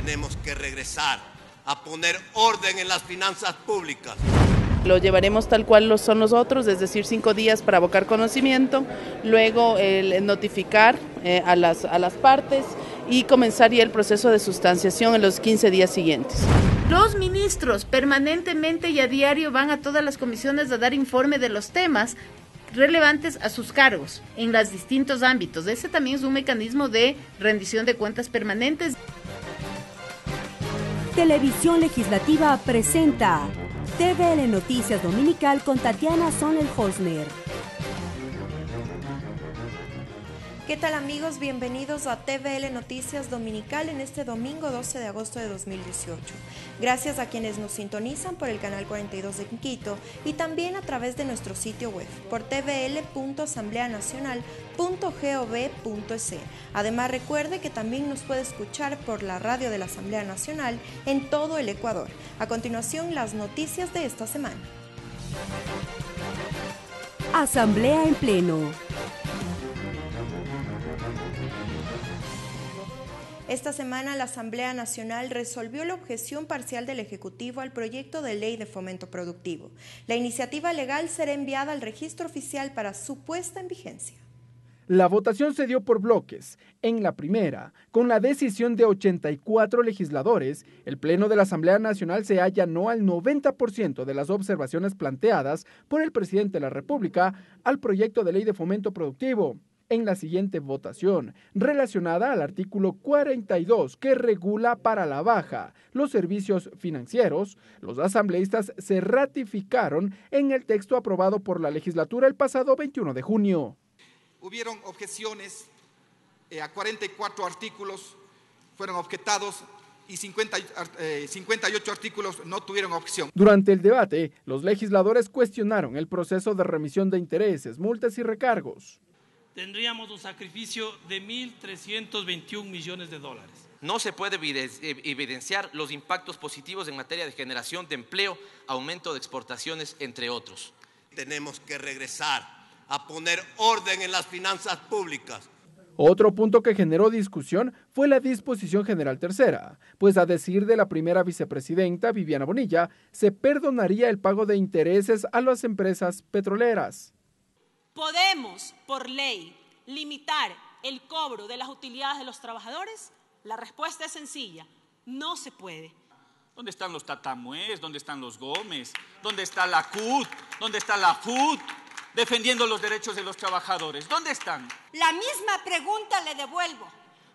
Tenemos que regresar a poner orden en las finanzas públicas. Lo llevaremos tal cual son los otros, es decir, 5 días para abocar conocimiento, luego el notificar a las partes y comenzar ya el proceso de sustanciación en los 15 días siguientes. Los ministros permanentemente y a diario van a todas las comisiones a dar informe de los temas relevantes a sus cargos en los distintos ámbitos. Ese también es un mecanismo de rendición de cuentas permanentes. Televisión Legislativa presenta TVL Noticias Dominical con Tatiana Sonel-Hosner. ¿Qué tal, amigos? Bienvenidos a TVL Noticias Dominical en este domingo 12 de agosto de 2018. Gracias a quienes nos sintonizan por el canal 42 de Quito y también a través de nuestro sitio web por tvl.asambleanacional.gov.es. Además, recuerde que también nos puede escuchar por la radio de la Asamblea Nacional en todo el Ecuador. A continuación, las noticias de esta semana. Asamblea en pleno. Esta semana la Asamblea Nacional resolvió la objeción parcial del Ejecutivo al proyecto de ley de fomento productivo. La iniciativa legal será enviada al registro oficial para su puesta en vigencia. La votación se dio por bloques. En la primera, con la decisión de 84 legisladores, el Pleno de la Asamblea Nacional se allanó al 90% de las observaciones planteadas por el presidente de la República al proyecto de ley de fomento productivo. En la siguiente votación, relacionada al artículo 42 que regula para la baja los servicios financieros, los asambleístas se ratificaron en el texto aprobado por la legislatura el pasado 21 de junio. Hubieron objeciones a 44 artículos, fueron objetados y 58 artículos no tuvieron objeción. Durante el debate, los legisladores cuestionaron el proceso de remisión de intereses, multas y recargos. Tendríamos un sacrificio de 1.321 millones de dólares. No se puede evidenciar los impactos positivos en materia de generación de empleo, aumento de exportaciones, entre otros. Tenemos que regresar a poner orden en las finanzas públicas. Otro punto que generó discusión fue la disposición general tercera, pues a decir de la primera vicepresidenta, Viviana Bonilla, se perdonaría el pago de intereses a las empresas petroleras. ¿Podemos, por ley, limitar el cobro de las utilidades de los trabajadores? La respuesta es sencilla, no se puede. ¿Dónde están los Tatamués? ¿Dónde están los Gómez? ¿Dónde está la CUT? ¿Dónde está la FUT? Defendiendo los derechos de los trabajadores. ¿Dónde están? La misma pregunta le devuelvo.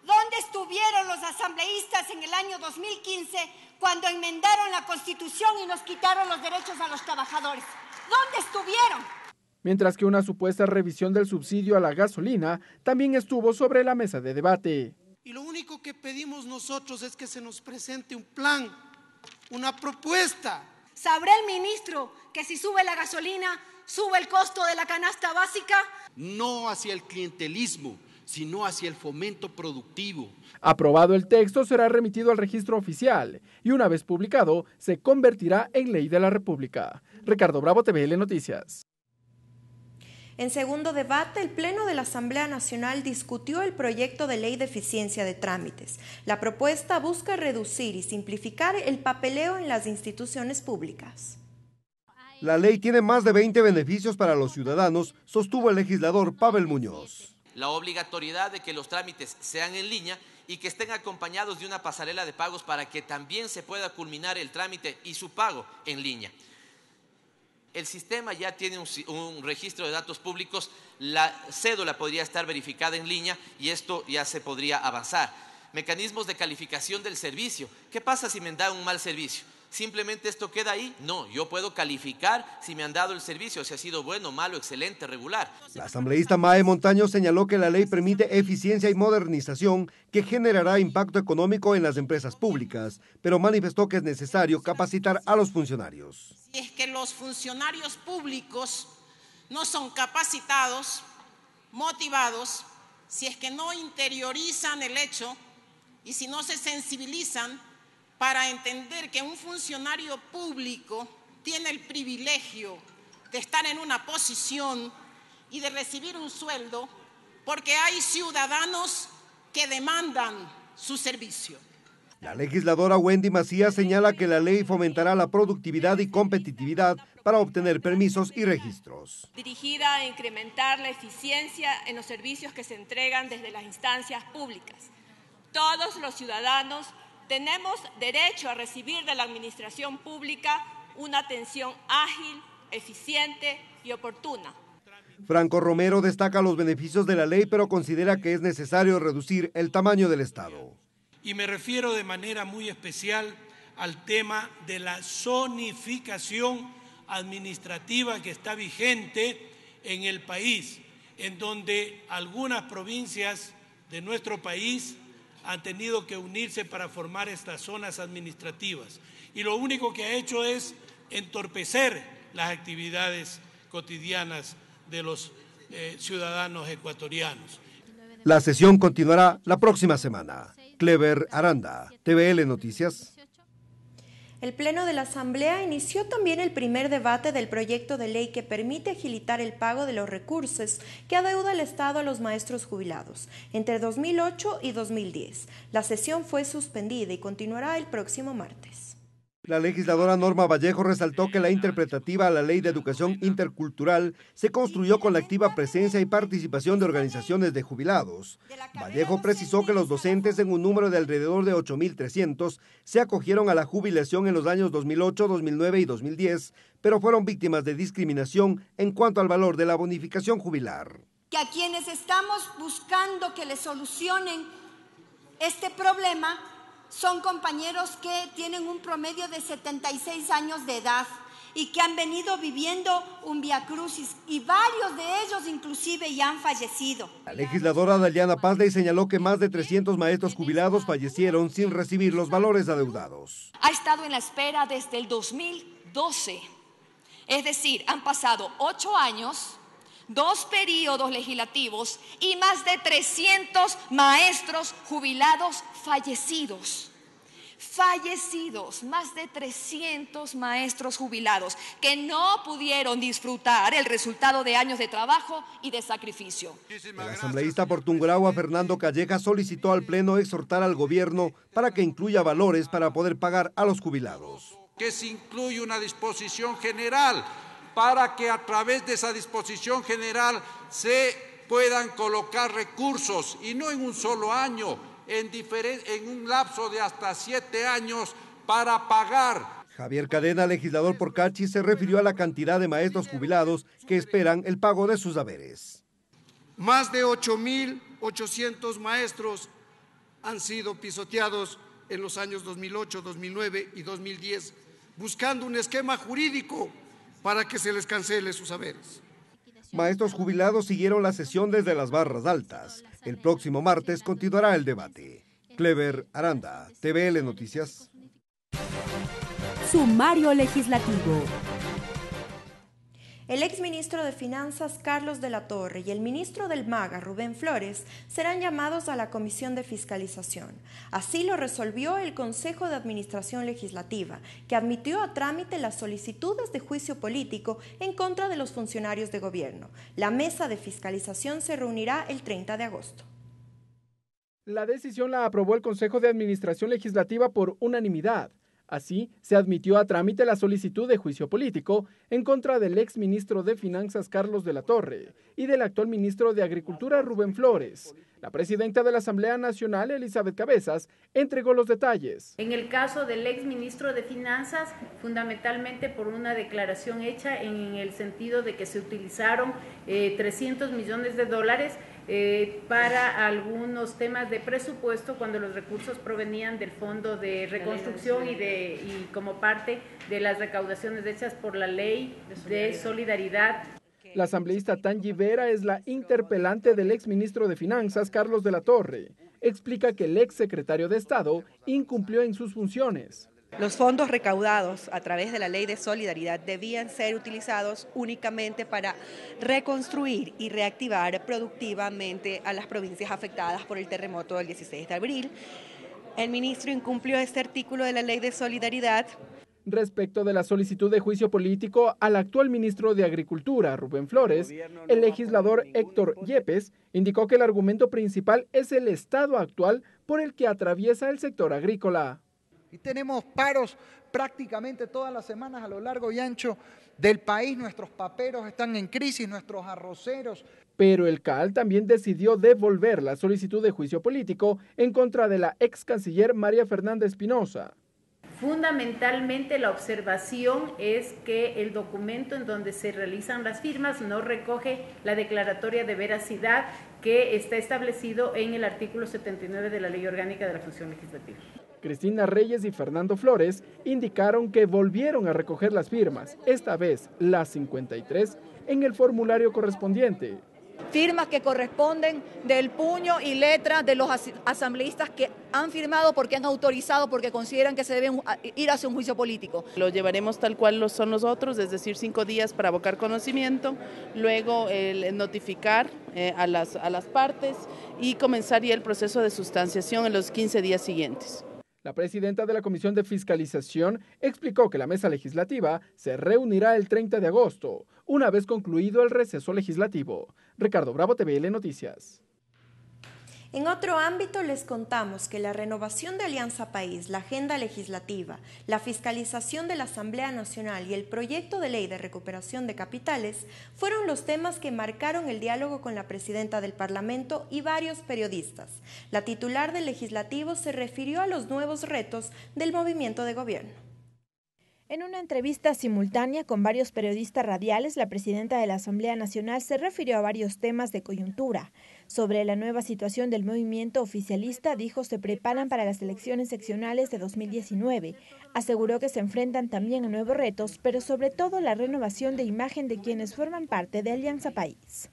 ¿Dónde estuvieron los asambleístas en el año 2015 cuando enmendaron la Constitución y nos quitaron los derechos a los trabajadores? ¿Dónde estuvieron? Mientras que una supuesta revisión del subsidio a la gasolina también estuvo sobre la mesa de debate. Y lo único que pedimos nosotros es que se nos presente un plan, una propuesta. ¿Sabrá el ministro que si sube la gasolina, sube el costo de la canasta básica? No hacia el clientelismo, sino hacia el fomento productivo. Aprobado el texto, será remitido al registro oficial y una vez publicado, se convertirá en ley de la República. Ricardo Bravo, TVL Noticias. En segundo debate, el Pleno de la Asamblea Nacional discutió el proyecto de ley de eficiencia de trámites. La propuesta busca reducir y simplificar el papeleo en las instituciones públicas. La ley tiene más de 20 beneficios para los ciudadanos, sostuvo el legislador Pavel Muñoz. La obligatoriedad de que los trámites sean en línea y que estén acompañados de una pasarela de pagos para que también se pueda culminar el trámite y su pago en línea. El sistema ya tiene un registro de datos públicos, la cédula podría estar verificada en línea y esto ya se podría avanzar. Mecanismos de calificación del servicio. ¿Qué pasa si me dan un mal servicio? ¿Simplemente esto queda ahí? No, yo puedo calificar si me han dado el servicio, si ha sido bueno, malo, excelente, regular. La asambleísta Mae Montaño señaló que la ley permite eficiencia y modernización que generará impacto económico en las empresas públicas, pero manifestó que es necesario capacitar a los funcionarios. Si es que los funcionarios públicos no son capacitados, motivados, si es que no interiorizan el hecho y si no se sensibilizan para entender que un funcionario público tiene el privilegio de estar en una posición y de recibir un sueldo porque hay ciudadanos que demandan su servicio. La legisladora Wendy Macías señala que la ley fomentará la productividad y competitividad para obtener permisos y registros. Dirigida a incrementar la eficiencia en los servicios que se entregan desde las instancias públicas. Todos los ciudadanos tenemos derecho a recibir de la administración pública una atención ágil, eficiente y oportuna. Franco Romero destaca los beneficios de la ley, pero considera que es necesario reducir el tamaño del Estado. Y me refiero de manera muy especial al tema de la zonificación administrativa que está vigente en el país, en donde algunas provincias de nuestro país han tenido que unirse para formar estas zonas administrativas. Y lo único que ha hecho es entorpecer las actividades cotidianas de los ciudadanos ecuatorianos. La sesión continuará la próxima semana. Clever Aranda, TVL Noticias. El Pleno de la Asamblea inició también el primer debate del proyecto de ley que permite agilitar el pago de los recursos que adeuda el Estado a los maestros jubilados entre 2008 y 2010. La sesión fue suspendida y continuará el próximo martes. La legisladora Norma Vallejo resaltó que la interpretativa a la Ley de Educación Intercultural se construyó con la activa presencia y participación de organizaciones de jubilados. Vallejo precisó que los docentes, en un número de alrededor de 8.300, se acogieron a la jubilación en los años 2008, 2009 y 2010, pero fueron víctimas de discriminación en cuanto al valor de la bonificación jubilar. Que a quienes estamos buscando que les solucionen este problema son compañeros que tienen un promedio de 76 años de edad y que han venido viviendo un viacrucis y varios de ellos inclusive ya han fallecido. La legisladora Daliana Pazley señaló que más de 300 maestros jubilados fallecieron sin recibir los valores adeudados. Ha estado en la espera desde el 2012, es decir, han pasado 8 años, 2 periodos legislativos y más de 300 maestros jubilados fallecidos. Más de 300 maestros jubilados que no pudieron disfrutar el resultado de años de trabajo y de sacrificio. El asambleísta por Tungurahua, Fernando Calleja, solicitó al Pleno exhortar al gobierno para que incluya valores para poder pagar a los jubilados. Que se incluya una disposición general para que a través de esa disposición general se puedan colocar recursos y no en un solo año, en un lapso de hasta 7 años para pagar. Javier Cadena, legislador por Cachi, se refirió a la cantidad de maestros jubilados que esperan el pago de sus haberes. Más de 8.800 maestros han sido pisoteados en los años 2008, 2009 y 2010, buscando un esquema jurídico para que se les cancele sus haberes. Maestros jubilados siguieron la sesión desde las barras altas. El próximo martes continuará el debate. Clever Aranda, TVL Noticias. Sumario legislativo. El exministro de Finanzas, Carlos de la Torre, y el ministro del MAGA, Rubén Flores, serán llamados a la Comisión de Fiscalización. Así lo resolvió el Consejo de Administración Legislativa, que admitió a trámite las solicitudes de juicio político en contra de los funcionarios de gobierno. La mesa de fiscalización se reunirá el 30 de agosto. La decisión la aprobó el Consejo de Administración Legislativa por unanimidad. Así, se admitió a trámite la solicitud de juicio político en contra del exministro de Finanzas Carlos de la Torre y del actual ministro de Agricultura Rubén Flores. La presidenta de la Asamblea Nacional, Elizabeth Cabezas, entregó los detalles. En el caso del exministro de Finanzas, fundamentalmente por una declaración hecha en el sentido de que se utilizaron 300 millones de dólares para algunos temas de presupuesto cuando los recursos provenían del Fondo de Reconstrucción y como parte de las recaudaciones hechas por la Ley de Solidaridad. La asambleísta Tangi Vera es la interpelante del exministro de Finanzas, Carlos de la Torre. Explica que el exsecretario de Estado incumplió en sus funciones. Los fondos recaudados a través de la Ley de Solidaridad debían ser utilizados únicamente para reconstruir y reactivar productivamente a las provincias afectadas por el terremoto del 16 de abril. El ministro incumplió este artículo de la Ley de Solidaridad. Respecto de la solicitud de juicio político al actual ministro de Agricultura, Rubén Flores, el legislador Héctor Yepes indicó que el argumento principal es el estado actual por el que atraviesa el sector agrícola. Y tenemos paros prácticamente todas las semanas a lo largo y ancho del país. Nuestros paperos están en crisis, nuestros arroceros. Pero el CAL también decidió devolver la solicitud de juicio político en contra de la ex canciller María Fernanda Espinosa. Fundamentalmente la observación es que el documento en donde se realizan las firmas no recoge la declaratoria de veracidad que está establecido en el artículo 79 de la Ley Orgánica de la Función Legislativa. Cristina Reyes y Fernando Flores indicaron que volvieron a recoger las firmas, esta vez las 53, en el formulario correspondiente. Firmas que corresponden del puño y letra de los asambleístas que han firmado porque han autorizado, porque consideran que se deben ir hacia un juicio político. Lo llevaremos tal cual son nosotros, es decir, 5 días para abocar conocimiento, luego notificar a las partes y comenzaría el proceso de sustanciación en los 15 días siguientes. La presidenta de la Comisión de Fiscalización explicó que la mesa legislativa se reunirá el 30 de agosto, una vez concluido el receso legislativo. Ricardo Bravo, TVL Noticias. En otro ámbito les contamos que la renovación de Alianza País, la agenda legislativa, la fiscalización de la Asamblea Nacional y el proyecto de ley de recuperación de capitales fueron los temas que marcaron el diálogo con la presidenta del Parlamento y varios periodistas. La titular del Legislativo se refirió a los nuevos retos del movimiento de gobierno. En una entrevista simultánea con varios periodistas radiales, la presidenta de la Asamblea Nacional se refirió a varios temas de coyuntura. Sobre la nueva situación del movimiento oficialista, dijo se preparan para las elecciones seccionales de 2019. Aseguró que se enfrentan también a nuevos retos, pero sobre todo la renovación de imagen de quienes forman parte de Alianza País.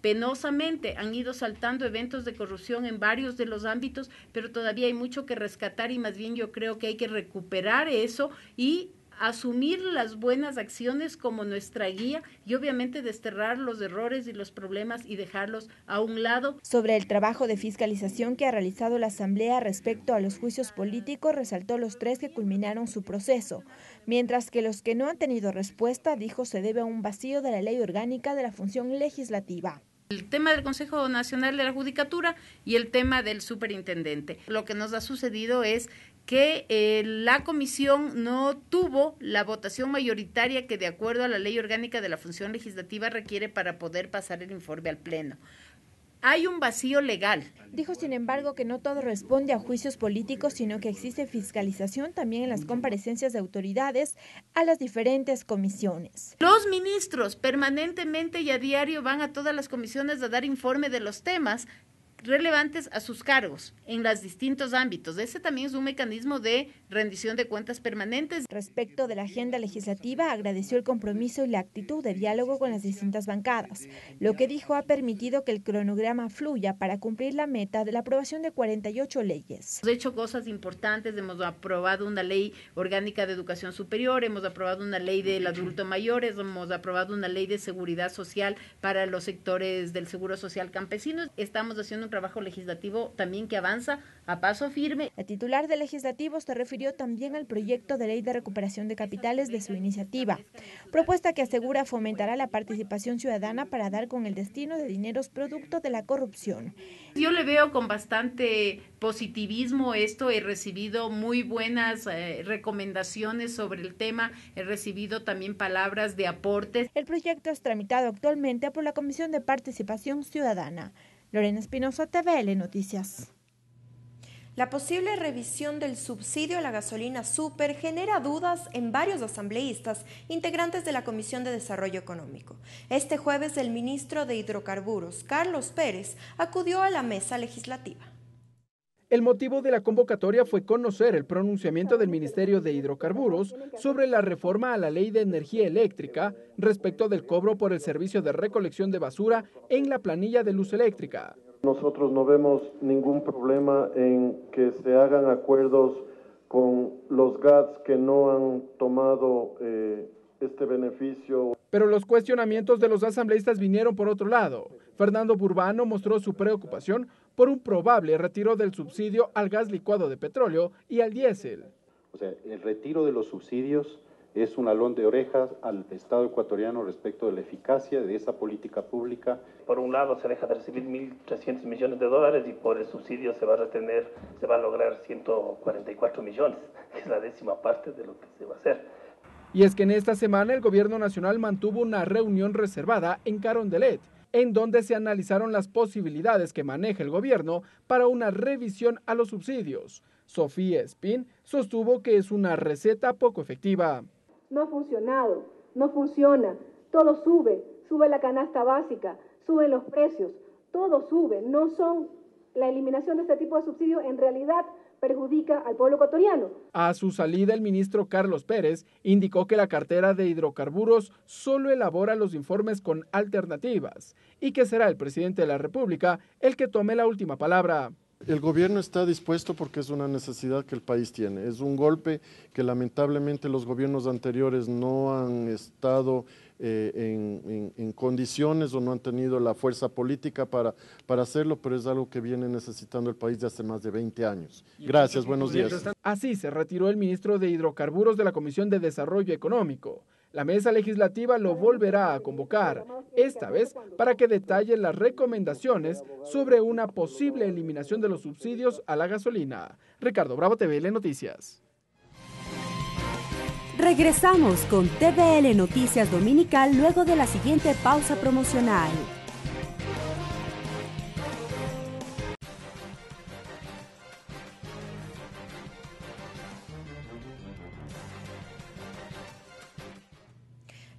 Penosamente han ido saltando eventos de corrupción en varios de los ámbitos, pero todavía hay mucho que rescatar y más bien yo creo que hay que recuperar eso y asumir las buenas acciones como nuestra guía y obviamente desterrar los errores y los problemas y dejarlos a un lado. Sobre el trabajo de fiscalización que ha realizado la Asamblea respecto a los juicios políticos, resaltó los 3 que culminaron su proceso, mientras que los que no han tenido respuesta, dijo, se debe a un vacío de la Ley Orgánica de la Función Legislativa. El tema del Consejo Nacional de la Judicatura y el tema del superintendente. Lo que nos ha sucedido es que la comisión no tuvo la votación mayoritaria que de acuerdo a la Ley Orgánica de la Función Legislativa requiere para poder pasar el informe al Pleno. Hay un vacío legal. Dijo, sin embargo, que no todo responde a juicios políticos, sino que existe fiscalización también en las comparecencias de autoridades a las diferentes comisiones. Los ministros permanentemente y a diario van a todas las comisiones a dar informe de los temas relevantes a sus cargos en los distintos ámbitos. Ese también es un mecanismo de rendición de cuentas permanentes. Respecto de la agenda legislativa, agradeció el compromiso y la actitud de diálogo con las distintas bancadas, lo que dijo ha permitido que el cronograma fluya para cumplir la meta de la aprobación de 48 leyes. Hemos hecho cosas importantes, hemos aprobado una ley orgánica de educación superior, hemos aprobado una ley del adulto mayor, hemos aprobado una ley de seguridad social para los sectores del seguro social campesinos. Estamos haciendo un trabajo legislativo también que avanza a paso firme. La titular del Legislativo se refirió también al proyecto de ley de recuperación de capitales de su iniciativa, propuesta que asegura fomentará la participación ciudadana para dar con el destino de dineros producto de la corrupción. Yo le veo con bastante positivismo esto, he recibido muy buenas recomendaciones sobre el tema, he recibido también palabras de aportes. El proyecto es tramitado actualmente por la Comisión de Participación Ciudadana. Lorena Espinosa, TVL Noticias. La posible revisión del subsidio a la gasolina súper genera dudas en varios asambleístas integrantes de la Comisión de Desarrollo Económico. Este jueves el ministro de Hidrocarburos, Carlos Pérez, acudió a la mesa legislativa. El motivo de la convocatoria fue conocer el pronunciamiento del Ministerio de Hidrocarburos sobre la reforma a la Ley de Energía Eléctrica respecto del cobro por el servicio de recolección de basura en la planilla de luz eléctrica. Nosotros no vemos ningún problema en que se hagan acuerdos con los GATS que no han tomado este beneficio. Pero los cuestionamientos de los asambleístas vinieron por otro lado. Fernando Burbano mostró su preocupación por un probable retiro del subsidio al gas licuado de petróleo y al diésel. O sea, el retiro de los subsidios es un alón de orejas al Estado ecuatoriano respecto de la eficacia de esa política pública. Por un lado se deja de recibir 1.300 millones de dólares y por el subsidio se va a lograr 144 millones, que es la 10ª parte de lo que se va a hacer. Y es que en esta semana el gobierno nacional mantuvo una reunión reservada en Carondelet, en donde se analizaron las posibilidades que maneja el gobierno para una revisión a los subsidios. Sofía Espín sostuvo que es una receta poco efectiva. No ha funcionado, no funciona, todo sube la canasta básica, suben los precios, todo sube, la eliminación de este tipo de subsidios en realidad perjudica al pueblo ecuatoriano. A su salida, el ministro Carlos Pérez indicó que la cartera de hidrocarburos solo elabora los informes con alternativas y que será el presidente de la República el que tome la última palabra. El gobierno está dispuesto porque es una necesidad que el país tiene. Es un golpe que lamentablemente los gobiernos anteriores no han estado en condiciones o no han tenido la fuerza política para hacerlo, pero es algo que viene necesitando el país de hace más de 20 años. Gracias, buenos días. Así se retiró el ministro de Hidrocarburos de la Comisión de Desarrollo Económico. La mesa legislativa lo volverá a convocar, esta vez para que detalle las recomendaciones sobre una posible eliminación de los subsidios a la gasolina. Ricardo Bravo, TVL Noticias. Regresamos con TVL Noticias Dominical luego de la siguiente pausa promocional.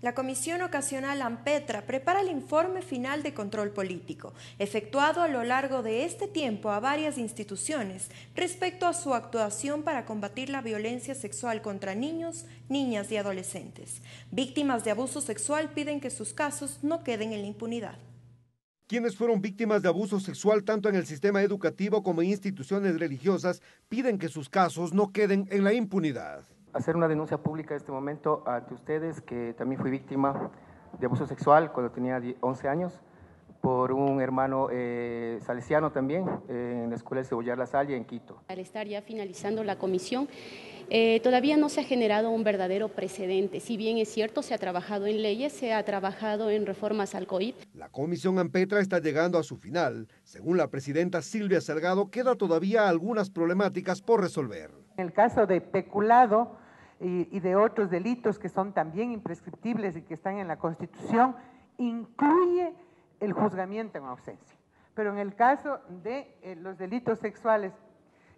La Comisión Ocasional AMPETRA prepara el informe final de control político, efectuado a lo largo de este tiempo a varias instituciones respecto a su actuación para combatir la violencia sexual contra niños, niñas y adolescentes. Víctimas de abuso sexual piden que sus casos no queden en la impunidad. Quienes fueron víctimas de abuso sexual tanto en el sistema educativo como en instituciones religiosas piden que sus casos no queden en la impunidad. Hacer una denuncia pública en este momento ante ustedes, que también fui víctima de abuso sexual cuando tenía 11 años, por un hermano salesiano también, en la escuela de Cebollar La Salle, en Quito. Al estar ya finalizando la comisión, todavía no se ha generado un verdadero precedente. Si bien es cierto, se ha trabajado en leyes, se ha trabajado en reformas al COIP. La comisión AMPETRA está llegando a su final. Según la presidenta Silvia Salgado, queda todavía algunas problemáticas por resolver. En el caso de peculado y de otros delitos que son también imprescriptibles y que están en la Constitución, incluye el juzgamiento en ausencia. Pero en el caso de los delitos sexuales,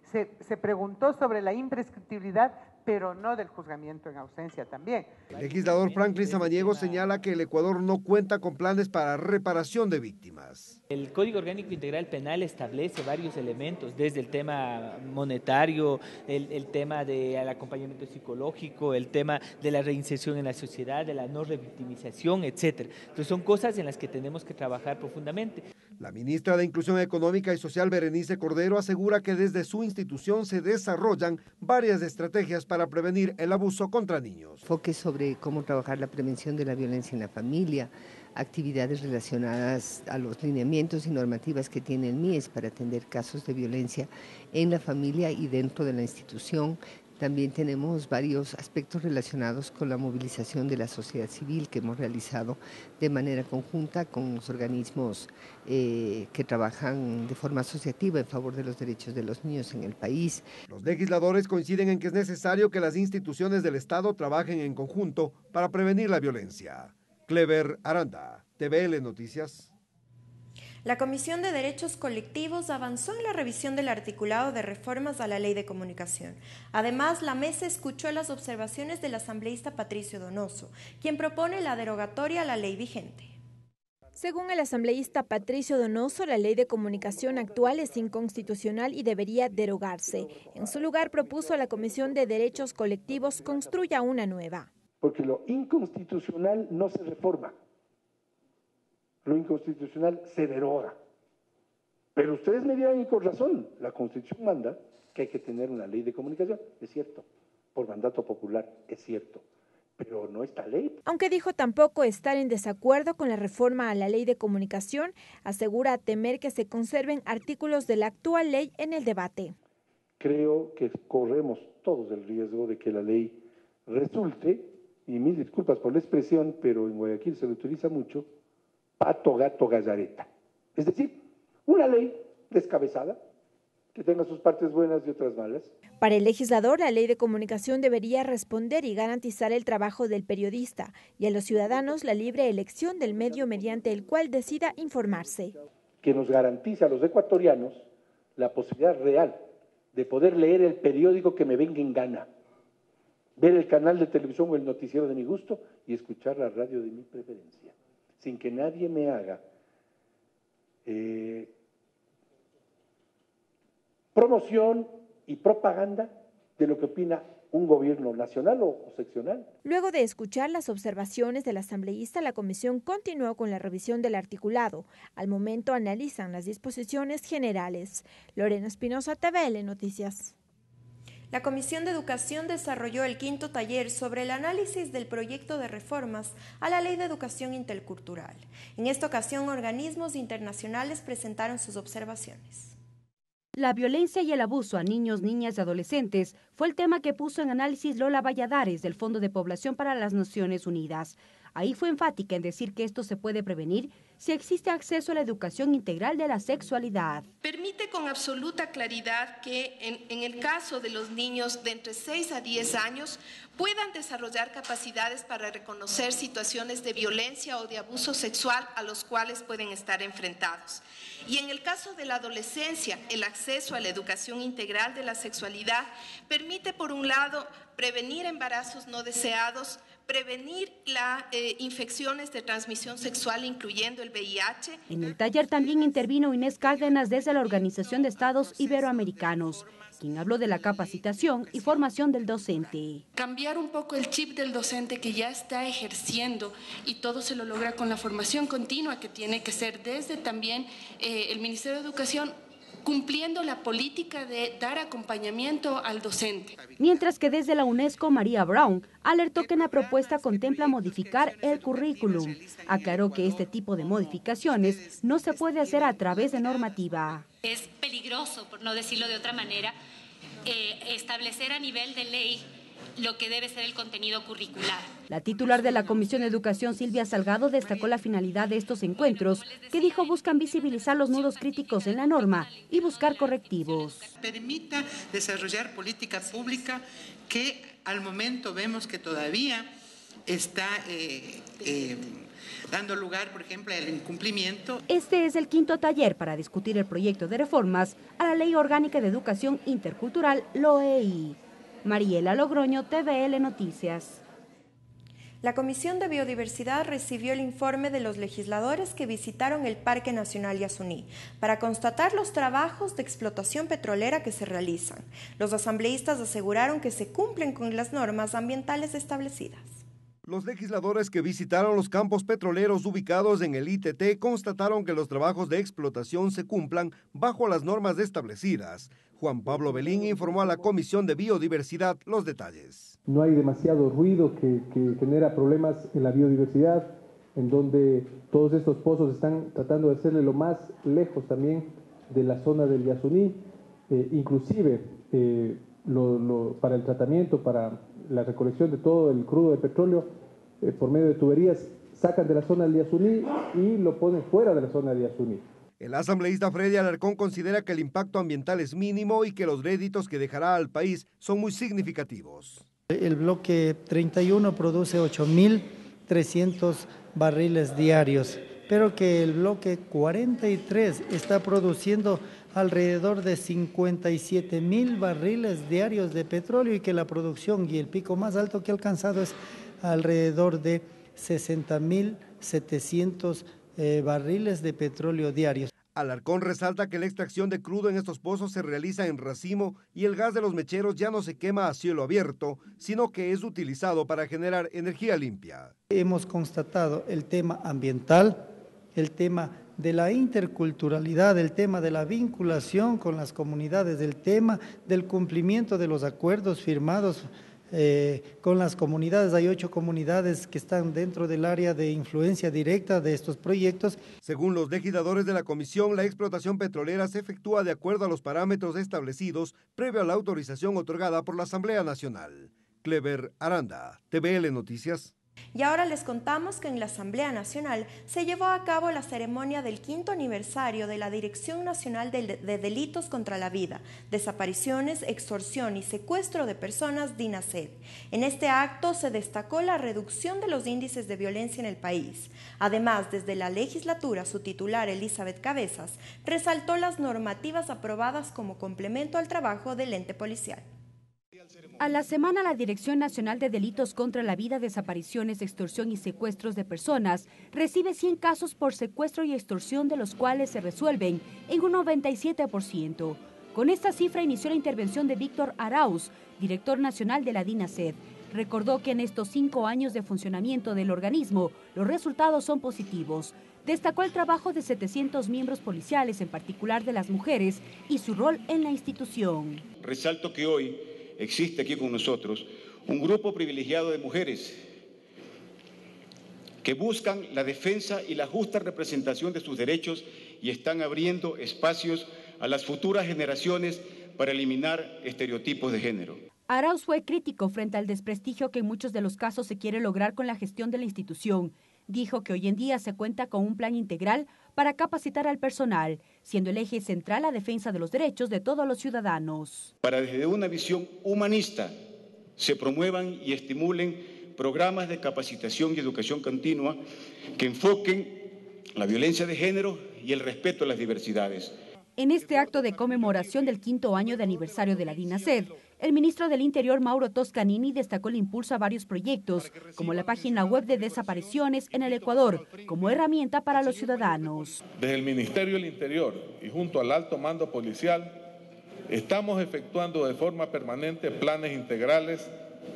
se preguntó sobre la imprescriptibilidad, pero no del juzgamiento en ausencia también. El legislador Franklin Samaniego señala que el Ecuador no cuenta con planes para reparación de víctimas. El Código Orgánico Integral Penal establece varios elementos, desde el tema monetario, el tema del acompañamiento psicológico, el tema de la reinserción en la sociedad, de la no revictimización, etc. Entonces son cosas en las que tenemos que trabajar profundamente. La ministra de Inclusión Económica y Social, Berenice Cordero, asegura que desde su institución se desarrollan varias estrategias para prevenir el abuso contra niños. Enfoque sobre cómo trabajar la prevención de la violencia en la familia, actividades relacionadas a los lineamientos y normativas que tiene el MIES para atender casos de violencia en la familia y dentro de la institución. También tenemos varios aspectos relacionados con la movilización de la sociedad civil que hemos realizado de manera conjunta con los organismos que trabajan de forma asociativa en favor de los derechos de los niños en el país. Los legisladores coinciden en que es necesario que las instituciones del Estado trabajen en conjunto para prevenir la violencia. Clever Aranda, TVL Noticias. La Comisión de Derechos Colectivos avanzó en la revisión del articulado de reformas a la Ley de Comunicación. Además, la mesa escuchó las observaciones del asambleísta Patricio Donoso, quien propone la derogatoria a la ley vigente. Según el asambleísta Patricio Donoso, la Ley de Comunicación actual es inconstitucional y debería derogarse. En su lugar, propuso a la Comisión de Derechos Colectivos construya una nueva. Porque lo inconstitucional no se reforma. Lo inconstitucional se deroga. Pero ustedes me dirán, y con razón, la Constitución manda que hay que tener una ley de comunicación, es cierto, por mandato popular, es cierto, pero no esta ley. Aunque dijo tampoco estar en desacuerdo con la reforma a la Ley de Comunicación, asegura temer que se conserven artículos de la actual ley en el debate. creo que corremos todos el riesgo de que la ley resulte, y mil disculpas por la expresión, pero en Guayaquil se lo utiliza mucho, pato, gato, gallareta. Es decir, una ley descabezada, que tenga sus partes buenas y otras malas. Para el legislador, la ley de comunicación debería responder y garantizar el trabajo del periodista y a los ciudadanos la libre elección del medio mediante el cual decida informarse. Que nos garantice a los ecuatorianos la posibilidad real de poder leer el periódico que me venga en gana, ver el canal de televisión o el noticiero de mi gusto y escuchar la radio de mi preferencia, sin que nadie me haga promoción y propaganda de lo que opina un gobierno nacional o seccional. Luego de escuchar las observaciones del asambleísta, la comisión continuó con la revisión del articulado. Al momento analizan las disposiciones generales. Lorena Espinosa, TVL Noticias. La Comisión de Educación desarrolló el 5º taller sobre el análisis del proyecto de reformas a la Ley de Educación Intercultural. En esta ocasión, organismos internacionales presentaron sus observaciones. La violencia y el abuso a niños, niñas y adolescentes fue el tema que puso en análisis Lola Valladares del Fondo de Población para las Naciones Unidas. Ahí fue enfática en decir que esto se puede prevenir si existe acceso a la educación integral de la sexualidad. Permite con absoluta claridad que en el caso de los niños de entre 6 a 10 años puedan desarrollar capacidades para reconocer situaciones de violencia o de abuso sexual a los cuales pueden estar enfrentados. Y en el caso de la adolescencia, el acceso a la educación integral de la sexualidad permite, por un lado, prevenir embarazos no deseados, prevenir las infecciones de transmisión sexual, incluyendo el VIH. En el taller también intervino Inés Cárdenas desde la Organización de Estados Iberoamericanos, quien habló de la capacitación y formación del docente. Cambiar un poco el chip del docente que ya está ejerciendo, y todo se lo logra con la formación continua que tiene que ser desde también el Ministerio de Educación, cumpliendo la política de dar acompañamiento al docente. Mientras que desde la UNESCO, María Brown alertó que la propuesta contempla modificar el currículum. Aclaró que este tipo de modificaciones no se puede hacer a través de normativa. Es peligroso, por no decirlo de otra manera, establecer a nivel de ley lo que debe ser el contenido curricular. La titular de la Comisión de Educación, Silvia Salgado, destacó la finalidad de estos encuentros, que dijo buscan visibilizar los nudos críticos en la norma y buscar correctivos. Permita desarrollar política pública que al momento vemos que todavía está dando lugar, por ejemplo, al incumplimiento. Este es el 5º taller para discutir el proyecto de reformas a la Ley Orgánica de Educación Intercultural, LOEI. Mariela Logroño, TVL Noticias. La Comisión de Biodiversidad recibió el informe de los legisladores que visitaron el Parque Nacional Yasuní para constatar los trabajos de explotación petrolera que se realizan. Los asambleístas aseguraron que se cumplen con las normas ambientales establecidas. Los legisladores que visitaron los campos petroleros ubicados en el ITT constataron que los trabajos de explotación se cumplan bajo las normas establecidas. Juan Pablo Belín informó a la Comisión de Biodiversidad los detalles. No hay demasiado ruido que genera problemas en la biodiversidad, en donde todos estos pozos están tratando de hacerle lo más lejos también de la zona del Yasuní, inclusive para el tratamiento, para la recolección de todo el crudo de petróleo, por medio de tuberías, sacan de la zona del Yasuní y lo ponen fuera de la zona del Yasuní. El asambleísta Freddy Alarcón considera que el impacto ambiental es mínimo y que los réditos que dejará al país son muy significativos. El bloque 31 produce 8.300 barriles diarios, pero que el bloque 43 está produciendo alrededor de 57.000 barriles diarios de petróleo y que la producción y el pico más alto que ha alcanzado es alrededor de 60.700 barriles de petróleo diarios. Alarcón resalta que la extracción de crudo en estos pozos se realiza en racimo y el gas de los mecheros ya no se quema a cielo abierto, sino que es utilizado para generar energía limpia. Hemos constatado el tema ambiental, el tema de la interculturalidad, el tema de la vinculación con las comunidades, el tema del cumplimiento de los acuerdos firmados con las comunidades. Hay 8 comunidades que están dentro del área de influencia directa de estos proyectos. Según los legisladores de la comisión, la explotación petrolera se efectúa de acuerdo a los parámetros establecidos previo a la autorización otorgada por la Asamblea Nacional. Clever Aranda, TVL Noticias. Y ahora les contamos que en la Asamblea Nacional se llevó a cabo la ceremonia del 5º aniversario de la Dirección Nacional de Delitos contra la Vida, Desapariciones, Extorsión y Secuestro de Personas, DINASED. En este acto se destacó la reducción de los índices de violencia en el país. Además, desde la legislatura, su titular, Elizabeth Cabezas, resaltó las normativas aprobadas como complemento al trabajo del ente policial. A la semana, la Dirección Nacional de Delitos contra la Vida, Desapariciones, Extorsión y Secuestros de Personas recibe 100 casos por secuestro y extorsión, de los cuales se resuelven en un 97%. Con esta cifra inició la intervención de Víctor Arauz, director nacional de la DINASED. Recordó que en estos 5 años de funcionamiento del organismo, los resultados son positivos. Destacó el trabajo de 700 miembros policiales, en particular de las mujeres, y su rol en la institución. Resalto que hoy existe aquí con nosotros un grupo privilegiado de mujeres que buscan la defensa y la justa representación de sus derechos y están abriendo espacios a las futuras generaciones para eliminar estereotipos de género. Arauz fue crítico frente al desprestigio que en muchos de los casos se quiere lograr con la gestión de la institución. Dijo que hoy en día se cuenta con un plan integral para capacitar al personal, siendo el eje central la defensa de los derechos de todos los ciudadanos. Para desde una visión humanista se promuevan y estimulen programas de capacitación y educación continua que enfoquen la violencia de género y el respeto a las diversidades. En este acto de conmemoración del 5º año de aniversario de la DINASED, el ministro del Interior, Mauro Toscanini, destacó el impulso a varios proyectos, como la página web de desapariciones en el Ecuador, como herramienta para los ciudadanos. Desde el Ministerio del Interior y junto al alto mando policial, estamos efectuando de forma permanente planes integrales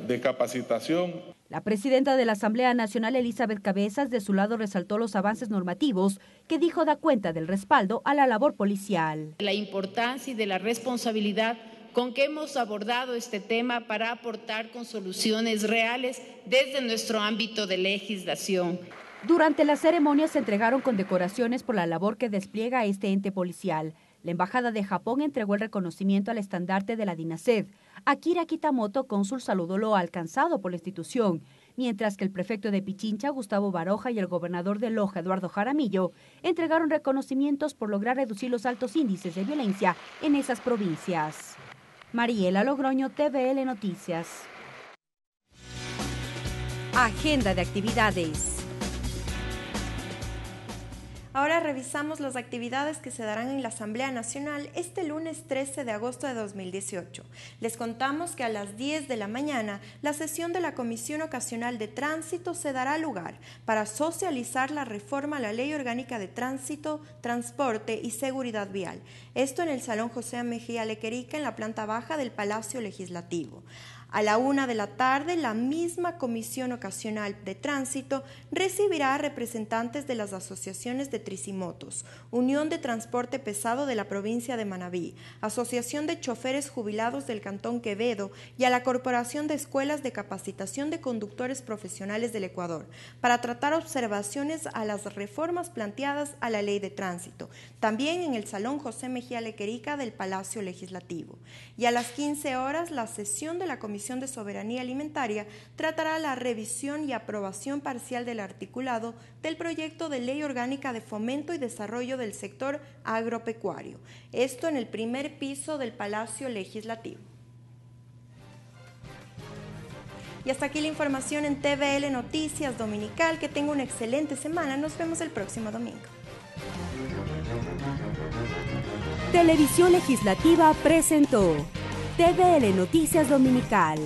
de capacitación. La presidenta de la Asamblea Nacional, Elizabeth Cabezas, de su lado resaltó los avances normativos que dijo da cuenta del respaldo a la labor policial. La importancia y de la responsabilidad con que hemos abordado este tema para aportar con soluciones reales desde nuestro ámbito de legislación. Durante la ceremonia se entregaron condecoraciones por la labor que despliega este ente policial. La Embajada de Japón entregó el reconocimiento al estandarte de la DINASED. Akira Kitamoto, cónsul, saludó lo alcanzado por la institución, mientras que el prefecto de Pichincha, Gustavo Baroja, y el gobernador de Loja, Eduardo Jaramillo, entregaron reconocimientos por lograr reducir los altos índices de violencia en esas provincias. Mariela Logroño, TVL Noticias. Agenda de actividades. Ahora revisamos las actividades que se darán en la Asamblea Nacional este lunes 13 de agosto de 2018. Les contamos que a las 10 de la mañana la sesión de la Comisión Ocasional de Tránsito se dará lugar para socializar la reforma a la Ley Orgánica de Tránsito, Transporte y Seguridad Vial. Esto en el Salón José Mejía Lequerica, en la planta baja del Palacio Legislativo. A la 1 de la tarde, la misma Comisión Ocasional de Tránsito recibirá a representantes de las asociaciones de tricimotos, Unión de Transporte Pesado de la provincia de Manabí, Asociación de Choferes Jubilados del Cantón Quevedo y a la Corporación de Escuelas de Capacitación de Conductores Profesionales del Ecuador, para tratar observaciones a las reformas planteadas a la Ley de Tránsito, también en el Salón José Mejía Lequerica del Palacio Legislativo. Y a las 15 horas, la sesión de la Comisión de Soberanía Alimentaria tratará la revisión y aprobación parcial del articulado del proyecto de Ley Orgánica de Fomento y Desarrollo del Sector Agropecuario. Esto en el primer piso del Palacio Legislativo. Y hasta aquí la información en TVL Noticias Dominical. Que tenga una excelente semana. Nos vemos el próximo domingo. Televisión Legislativa presentó TVL Noticias Dominical.